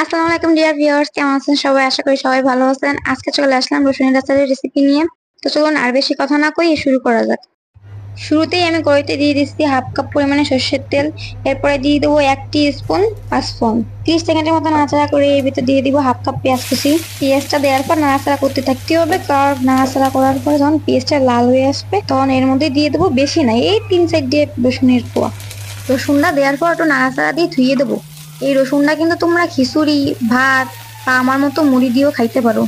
আসসালামু আলাইকুম dear viewers, কেমন আছেন সবাই? আশা করি সবাই ভালো আছেন। আজকে চলে আসলাম রসুনের আচারের রেসিপি নিয়ে। তো চলুন আর বেশি কথা না কই শুরু করা যাক। শুরুতেই আমি কড়াইতে দিয়ে দিচ্ছি হাফ কাপ পরিমাণে সর্ষের তেল। এরপরে দিয়ে দেবো 1 টি স্পুন পাঁচফোড়ন। 30 সেকেন্ডের মতো নাড়াচাড়া করে এর ভিতর দিয়ে দিব হাফ কাপ পেঁয়াজ কুচি। পেঁয়াজটা দেওয়ার পর নাড়াচাড়া করতে থাকতে হবে, কারণ নাড়াচাড়া করার পর যখন পেঁয়াজটা লাল হয়ে আসবে তখন এর মধ্যে দিয়ে দেবো, বেশি নাই, এই 3 সাইড দিয়ে রসুনের কোয়া। রসুনটা দেওয়ার পর একটু নাড়াচাড়া দিয়ে ধুয়ে দেবো। এই রসুনটা কিন্তু তোমরা খিচুড়ি, ভাত বা আমার মতো মুড়ি দিয়েও খাইতে পারো।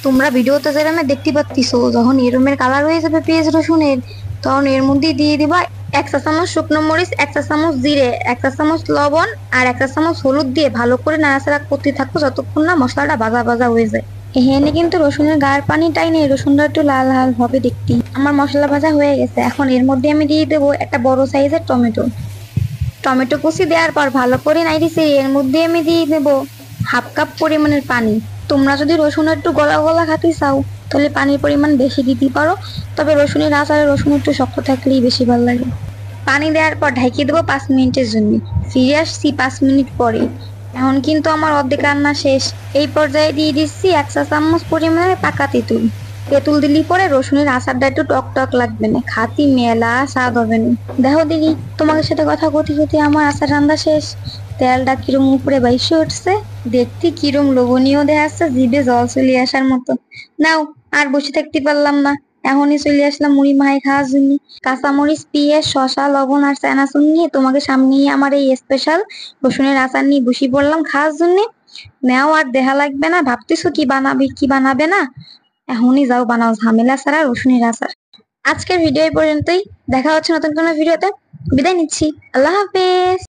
তোমরা ভিডিওতে যেরকম দেখতে পাচ্ছিস, যখন এরমের কালার হয়ে যাবে পেঁয়াজ রসুনের, তখন এর মধ্যে দিয়ে দিবা 1 চা চামচ শুকনো মরিচ, 1 চা চামচ জিরে, 1 চা চামচ লবণ আর 1 চা চামচ হলুদ দিয়ে ভালো করে নাড়াচাড়া করতে থাকো যতক্ষণ না মশলাটা ভাজা ভাজা হয়ে যায়। এখানে কিন্তু রসুনের গায়ের পানিটাই নেই, রসুনটা একটু লাল লাল হবে দেখতে। আমার মশলা ভাজা হয়ে গেছে। এখন এর মধ্যে আমি দিয়ে দেবো একটা বড় সাইজের টমেটো। টমেটো কুচি দেওয়ার পর ভালো করে নাড়িয়েছি, এর মধ্যে আমি দিয়ে দেবো হাফ কাপ পরিমাণের পানি। তোমরা যদি রসুন একটু গলা গলা খেতে চাও তাহলে পানির পরিমাণ বেশি দিতে পারো, তবে রসুনের আচারে রসুন একটু শক্ত থাকলেই বেশি ভালো লাগে। পানি দেওয়ার পর ঢেকে দেবো 5 মিনিটের জন্য। ফিরে আসছি 5 মিনিট পরে। এখন কিন্তু আমার অর্ধেক রান্না শেষ। এই পর্যায়ে দিয়ে দিচ্ছি 1 চা চামচ পরিমাণে পাকা তেঁতুল। তেঁতুল দিলি পরে রসুনের আচারটা একটু টক টক লাগবে না, খাতি মেলা স্বাদ হবে না। দেখো দেখি, তোমাদের সাথে কথা কতি কতি আমার আচার রান্না শেষ। তেলটা কিরম উপরে বাইসে উঠছে, দেখতে কিরম লোভনীয় দেখাচ্ছে, জিভে জল চলে আসার মতো। নাও, আর বসে থাকতে পারলাম না, এখনই চলে আসলাম মুড়ি মাখাই খাওয়ার জন্য। কাঁচামরিচ, পেঁয়াজ, শসা, লবণ আর চানাচুর নিয়ে তোমাকে সামনে আমার এই স্পেশাল রসুনের আচার নিয়ে বসে পড়লাম খাওয়ার জন্য। নেও, আর দেখা লাগবে না, ভাবতেছো কি বানাবে কি বানাবে না, এখনই যাও বানাও ঝামেলা ছাড়া রসুনের আচার। আজকের ভিডিও এই পর্যন্তই। দেখা হচ্ছে নতুন কোনো ভিডিওতে। বিদায় নিচ্ছি। আল্লাহ হাফেজ।